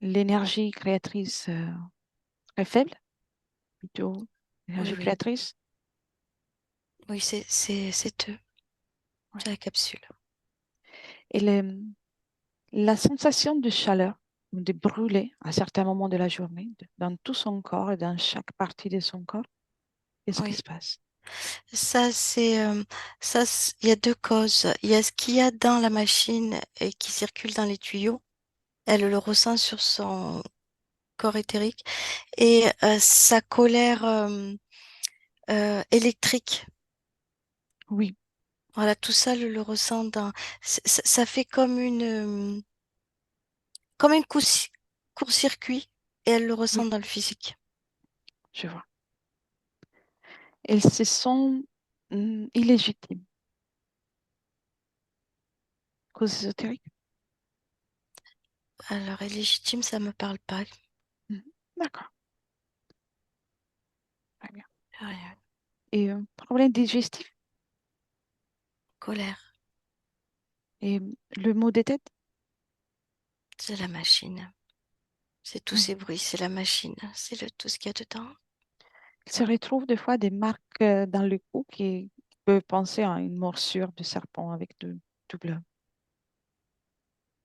l'énergie créatrice très faible, plutôt Oui, l'énergie oui. créatrice. Oui, c'est eux, Ouais. c'est la capsule. Et la sensation de chaleur, de brûler à certains moments de la journée, dans tout son corps et dans chaque partie de son corps, qu'est-ce qui Oui. se passe? Ça, il y a deux causes. Il y a ce qu'il y a dans la machine et qui circule dans les tuyaux. Elle le ressent sur son corps éthérique et sa colère électrique. Oui, Voilà, tout ça, le ressent dans. Ça fait comme un court-circuit et elle le ressent oui, dans le physique. je vois. Elles se sentent illégitimes, cause ésotérique. Alors, elle est légitime, ça me parle pas. Mhm. D'accord, très bien. Rien. Et problème digestif Colère, et le mot de tête. c'est la machine. C'est tous Mhm. ces bruits, c'est la machine. C'est tout ce qu'il y a dedans. Il se retrouve des fois des marques dans le cou qui peuvent penser à une morsure de serpent avec de double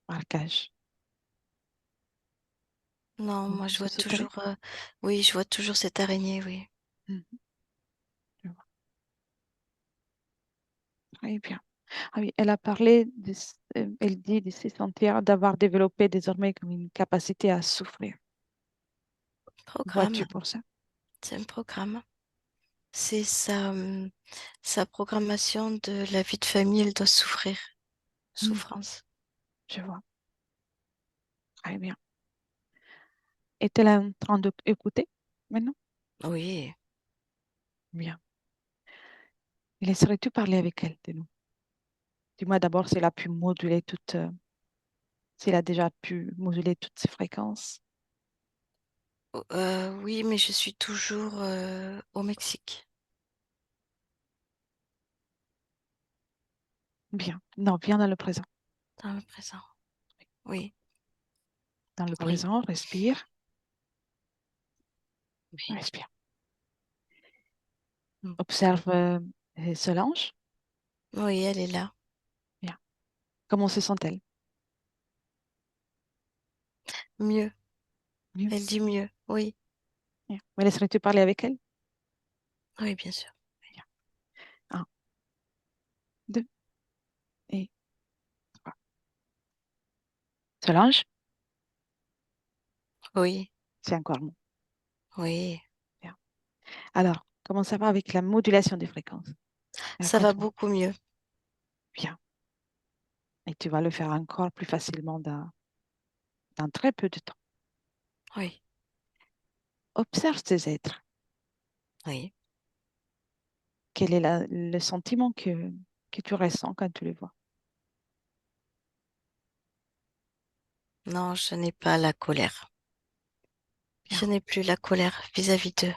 marquage. Non, Non, moi je c'est vois ésotérique. toujours, oui, je vois toujours cette araignée, oui. Mhm. Je vois. Très bien. Ah oui, elle a parlé, elle dit de se sentir, d'avoir développé désormais comme une capacité à souffrir. Programme, Vois-tu pour ça? c'est un programme. C'est sa programmation de la vie de famille, elle doit souffrir. Mhm. Souffrance. Je vois. Très bien. Est-elle en train d'écouter maintenant? Oui, Bien. Laisserais-tu parler avec elle, de nous? Dis-moi d'abord si elle a pu moduler s'il a déjà pu moduler toutes ses fréquences. Oui, mais je suis toujours au Mexique, Bien. Non, viens dans le présent. dans le présent. Oui, Dans le oui, présent, respire, oui. respire. Mm. Observe Solange. Oui, elle est là. Bien. Comment se sent-elle? Mieux. Mieux. Elle dit mieux. Oui, Bien. Me laisserais-tu parler avec elle? oui, bien sûr. Bien. Un, deux et trois. Solange, Oui, c'est encore bon. oui. Bien. Alors, comment ça va avec la modulation des fréquences? Ça va Raconte-moi. beaucoup mieux. Bien. Et tu vas le faire encore plus facilement dans très peu de temps. Oui, Observe ces êtres. oui. Quel est le sentiment que tu ressens quand tu les vois? Non, je n'ai pas la colère. Bien. Je n'ai plus la colère vis-à-vis d'eux.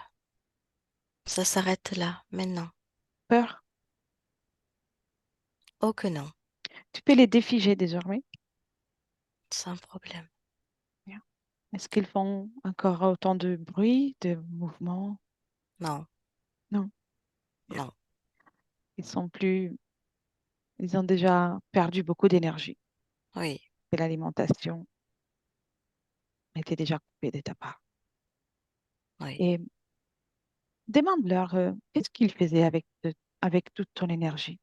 Ça s'arrête là, maintenant. Peur? Oh que non, Tu peux les défiger désormais. sans problème. Bien. Est-ce qu'ils font encore autant de bruit, de mouvements? Non, Non. Bien. non, Ils sont plus, ils ont déjà perdu beaucoup d'énergie. oui, Et l'alimentation était déjà coupée de ta part. oui. Et demande-leur qu'est-ce qu'ils faisaient avec toute ton énergie.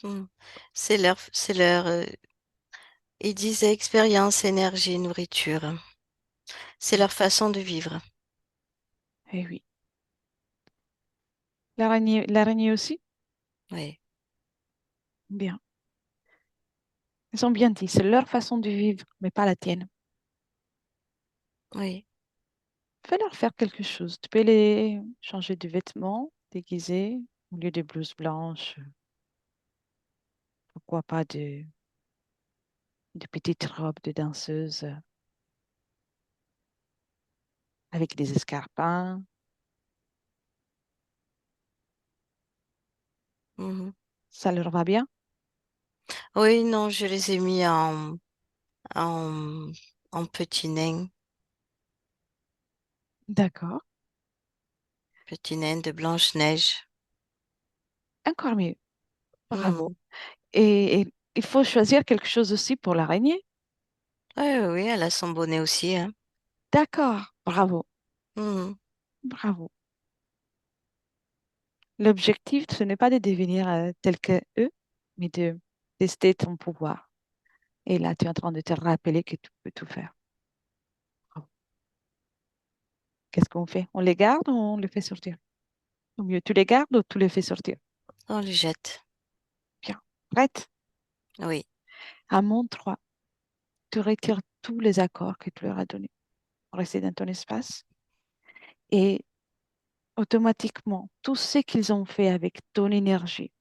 Hmm. Ils disaient expérience, énergie, nourriture. C'est Mm. leur façon de vivre. Eh oui. L'araignée aussi? Oui, Bien. Ils ont bien dit, c'est leur façon de vivre, mais pas la tienne. oui, Fais-leur faire quelque chose. Tu peux les changer de vêtements, déguiser, au lieu des blouses blanches, pourquoi pas de petites robes de danseuse avec des escarpins, Mhm. Ça leur va bien? Oui, non, je les ai mis en, en D'accord. petit nain de Blanche-Neige. Encore mieux. Bravo. Mhm. Et il faut choisir quelque chose aussi pour l'araignée. Oui, oui, oui, elle a son bonnet aussi, hein. D'accord. Bravo. Mhm. Bravo. L'objectif, ce n'est pas de devenir tel que eux, mais de tester ton pouvoir. Et là, tu es en train de te rappeler que tu peux tout faire. Bravo. Qu'est-ce qu'on fait? On les garde ou on les fait sortir? Ou mieux, tu les gardes ou tu les fais sortir? On le jette. Bien. Prête? Oui, À mon 3, tu retires tous les accords que tu leur as donnés pour rester dans ton espace et automatiquement, tout ce qu'ils ont fait avec ton énergie,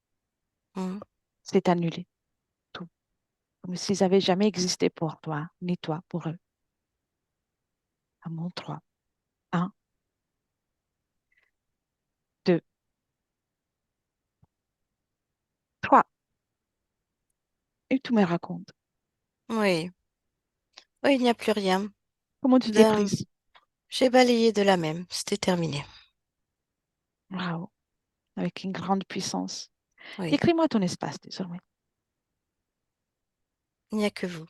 mhm. c'est annulé. Tout. Comme s'ils n'avaient jamais existé pour toi, ni toi pour eux. À mon 3. 1, 2, 3. Et tu me racontes. Oui, oui, il n'y a plus rien. Comment tu t'es D'un- prise? J'ai balayé de la même, c'était terminé. Waouh, avec une grande puissance. Oui, Décris-moi ton espace désormais. il n'y a que vous.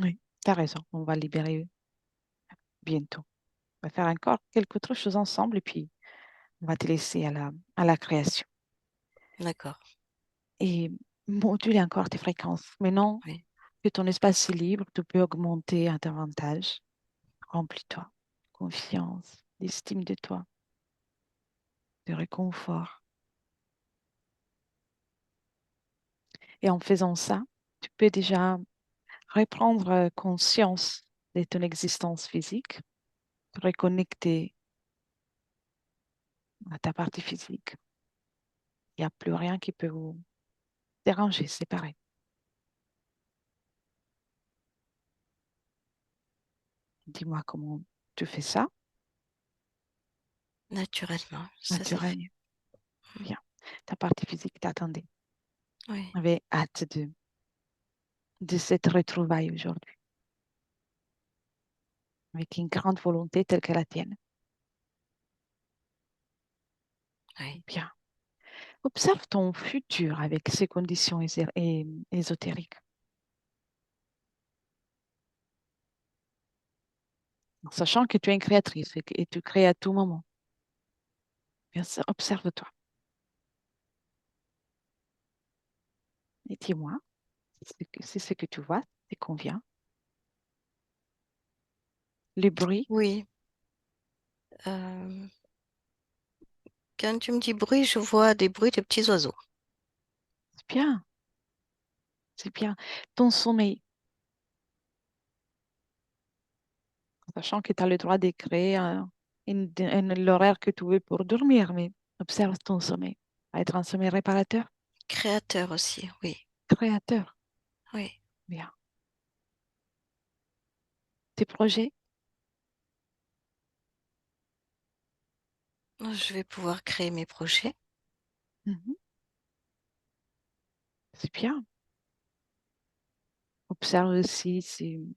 Oui, tu as raison. On va libérer bientôt. On va faire encore quelque autre chose ensemble et puis on va te laisser à la création. D'accord, Et moduler encore tes fréquences. Maintenant oui, que ton espace est libre, tu peux augmenter davantage. Remplis-toi. Confiance, d'estime de toi, de réconfort. Et en faisant ça, tu peux déjà reprendre conscience de ton existence physique, te reconnecter à ta partie physique. Il n'y a plus rien qui peut vous déranger, c'est pareil. Dis-moi comment tu fais ça, naturellement, ça s'est fait. naturellement. Bien. Ta partie physique t'attendait. Oui, Avait hâte de cette retrouvaille aujourd'hui, avec une grande volonté telle que la tienne. oui, Bien. Observe ton futur avec ces conditions ésotériques, en sachant que tu es une créatrice et tu crées à tout moment. Bien sûr, observe-toi et dis-moi si ce que tu vois te convient. Les bruits, oui. Quand tu me dis bruit, je vois des bruits de petits oiseaux. c'est bien, c'est bien. Ton sommeil, sachant que tu as le droit de créer l'horaire que tu veux pour dormir, mais observe ton sommeil. À être un sommeil réparateur, Créateurs aussi, oui, créateur. oui. Bien. Tes projets, Je vais pouvoir créer mes projets. mhm, c'est bien. Observe aussi si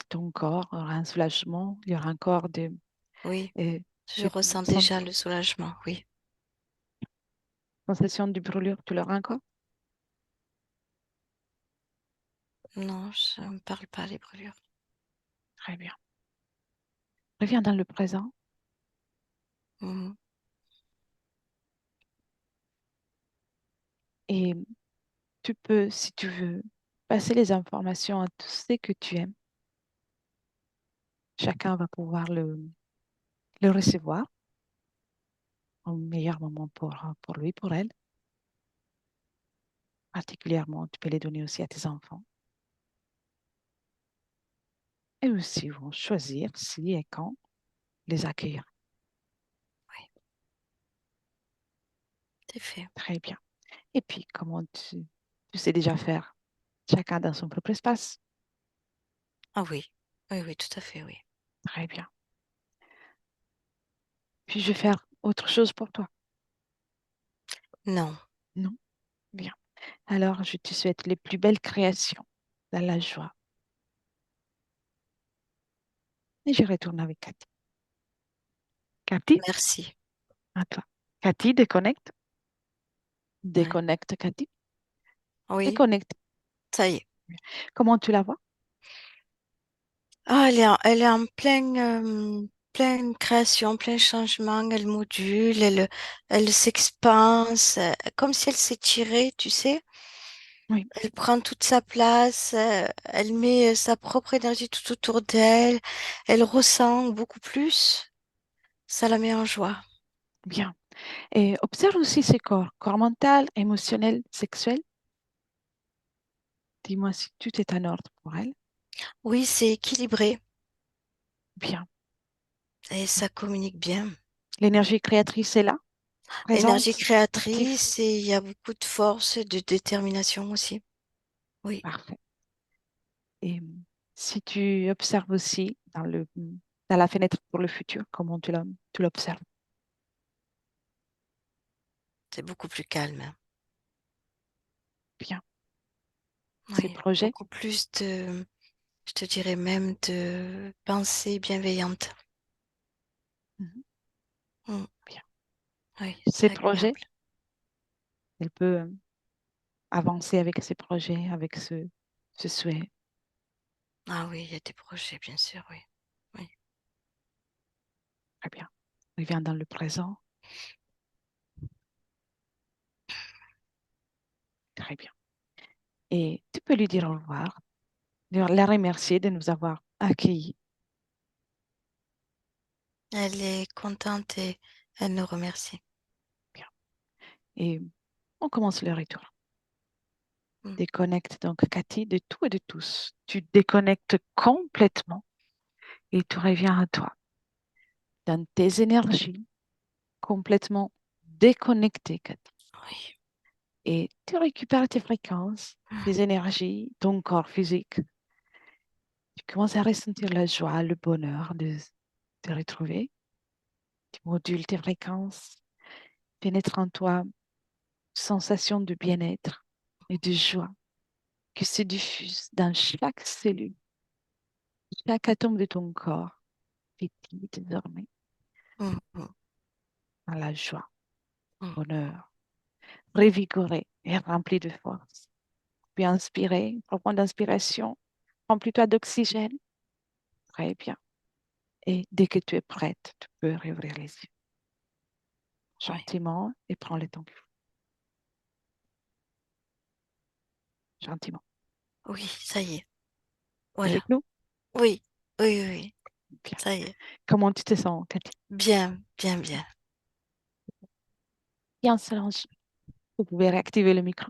ton corps aura un soulagement, il y aura encore Oui, euh, je des ressens sen- déjà le soulagement, oui. sensations de brûlure, tu l'auras encore? Non, je ne parle pas les brûlures. Très bien. Reviens dans le présent Mhm. et tu peux, si tu veux, passer les informations à tous ceux que tu aimes. Chacun va pouvoir le recevoir au meilleur moment pour lui, pour elle. Particulièrement, tu peux les donner aussi à tes enfants. Et aussi, ils vont choisir si et quand les accueillir. Oui, c'est fait. Très bien. Et puis, comment tu sais déjà faire, chacun dans son propre espace. Ah oui, oui, oui, tout à fait, oui. Très bien. Puis, je vais faire autre chose pour toi. Non, Non? Bien. Alors, je te souhaite les plus belles créations, dans la joie. Et je retourne avec Cathy. Cathy, merci. à toi. Cathy, déconnecte. Ouais. Déconnecte, Cathy. Oui, Déconnecte. ça y est. Comment tu la vois? Ah, elle est en pleine création, plein changement. Elle module, elle s'expanse, comme si elle s'étirait, tu sais. Oui, Elle prend toute sa place, elle met sa propre énergie tout autour d'elle. Elle ressent beaucoup plus. Ça la met en joie. bien. Et observe aussi ses corps, corps mental, émotionnel, sexuel. Dis-moi si tout est en ordre pour elle. Oui, c'est équilibré Bien. et ça communique bien. L'énergie créatrice est là, Énergie présente, active. créatrice et il y a beaucoup de force et de détermination aussi. Oui, Parfait. Et si tu observes aussi dans la fenêtre pour le futur, comment tu l'observes? c'est beaucoup plus calme, hein. Bien. Ces Oui, projets? beaucoup plus je te dirais même de pensée bienveillante. Mhm. Mm. Bien. Oui, c'est Ces projets, agréable. elle peut avancer avec ses projets, avec ce souhait. Ah oui, il y a des projets, bien sûr, oui. Oui, Très bien. Il vient dans le présent. Très bien. Et tu peux lui dire au revoir, la remercier de nous avoir accueillis. elle est contente et elle nous remercie. Bien. Et on commence le retour. Mm. Déconnecte donc Cathy de tout et de tous. Tu déconnectes complètement et tu reviens à toi, dans tes énergies, complètement déconnectée, Cathy. Oui. Et tu récupères tes fréquences, Mm. tes énergies, ton corps physique. Tu commences à ressentir la joie, le bonheur de te retrouver. Tu modules tes fréquences, pénètre en toi une sensation de bien-être et de joie qui se diffuse dans chaque cellule, chaque atome de ton corps. Pétille désormais Mm. Mm. dans la joie, Mm. bonheur, revigoré et rempli de force. Puis inspirer, profonde inspiration, remplis-toi d'oxygène. Très bien. Et dès que tu es prête, tu peux réouvrir les yeux Oui. gentiment et prends le temps qu'il faut. Gentiment. Oui, ça y est. Tu es Voilà. avec nous? Oui, oui, oui, oui. Bien. Ça y est. Comment tu te sens, Cathy? Bien, bien, bien. Bien, Solange. Vous pouvez réactiver le micro.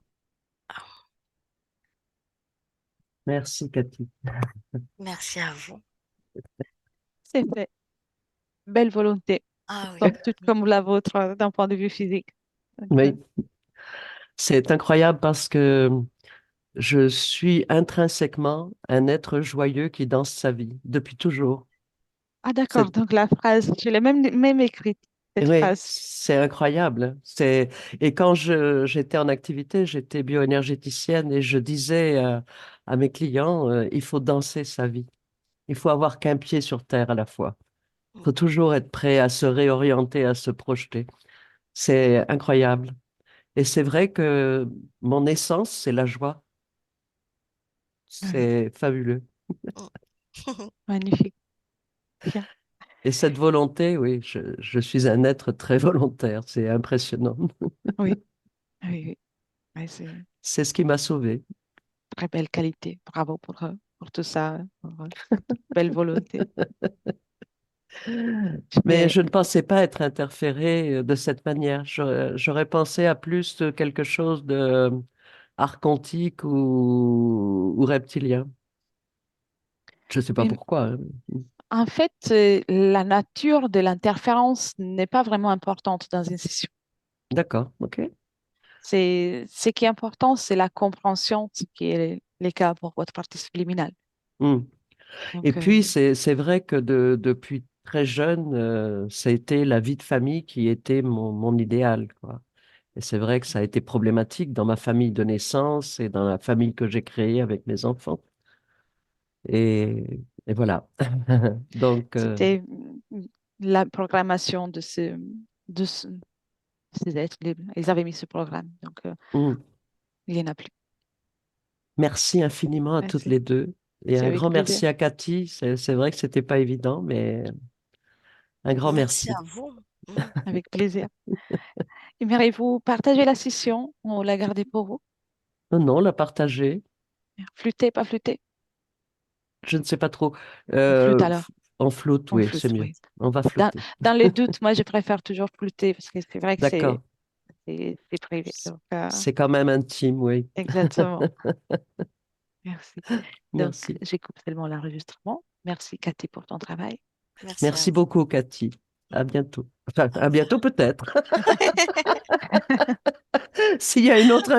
Merci, Cathy. Merci à vous. C'est fait. Belle volonté. Ah oui. Somme toute comme la vôtre d'un point de vue physique. Donc, Oui, c'est incroyable parce que je suis intrinsèquement un être joyeux qui danse sa vie depuis toujours. ah, d'accord. C'est, Donc, la phrase, je l'ai même écrite, cette oui, phrase. c'est incroyable. Et quand j'étais en activité, j'étais bioénergéticienne et je disais à mes clients, il faut danser sa vie. Il faut avoir qu'un pied sur terre à la fois. Il faut toujours être prêt à se réorienter, à se projeter. C'est incroyable. Et c'est vrai que mon essence, c'est la joie. Oui, C'est fabuleux. magnifique. Bien. Et cette volonté, oui, je suis un être très volontaire. C'est impressionnant. Oui, oui, oui. Ouais, c'est une C'est ce qui m'a sauvé. très belle qualité. Bravo pour tout ça, pour toute belle volonté. Mais Mais je ne pensais pas être interféré de cette manière. J'aurais pensé à plus de quelque chose de archontique ou reptilien. Je ne sais pas oui, pourquoi, hein. en fait, la nature de l'interférence n'est pas vraiment importante dans une session. D'accord, ok. Ce qui est important, c'est la compréhension, ce qui est le cas pour votre partie subliminale. Hmm. Et Donc, puis, c'est vrai que depuis très jeune, ça a été la vie de famille qui était mon idéal, quoi. Et c'est vrai que ça a été problématique dans ma famille de naissance et dans la famille que j'ai créée avec mes enfants. Et voilà. Donc, C'était la programmation de ces êtres libres. Ils avaient mis ce programme, donc mm, il n'y en a plus. merci infiniment à toutes Merci. les deux. Et C'est un avec grand plaisir. merci à Cathy. C'est vrai que c'était pas évident, mais un grand Merci merci. à vous. Mm. Avec plaisir. Aimeriez-vous partager la session ou la garder pour vous? Non, non, la partager. Flûter, pas flûter? Je ne sais pas trop. On flûte alors. En flotte, On oui, c'est flûte, mieux. oui. On va Dans, flotter. dans les doutes, moi, je préfère toujours flûter parce que c'est vrai que D'accord. c'est privé. Donc, C'est quand même intime, oui. exactement. Merci. Donc, Merci. j'ai coupé seulement l'enregistrement. Merci, Cathy, pour ton travail. Merci à Merci vous. beaucoup, Cathy. À bientôt. Enfin, Au à revoir. bientôt peut-être. S'il y a une autre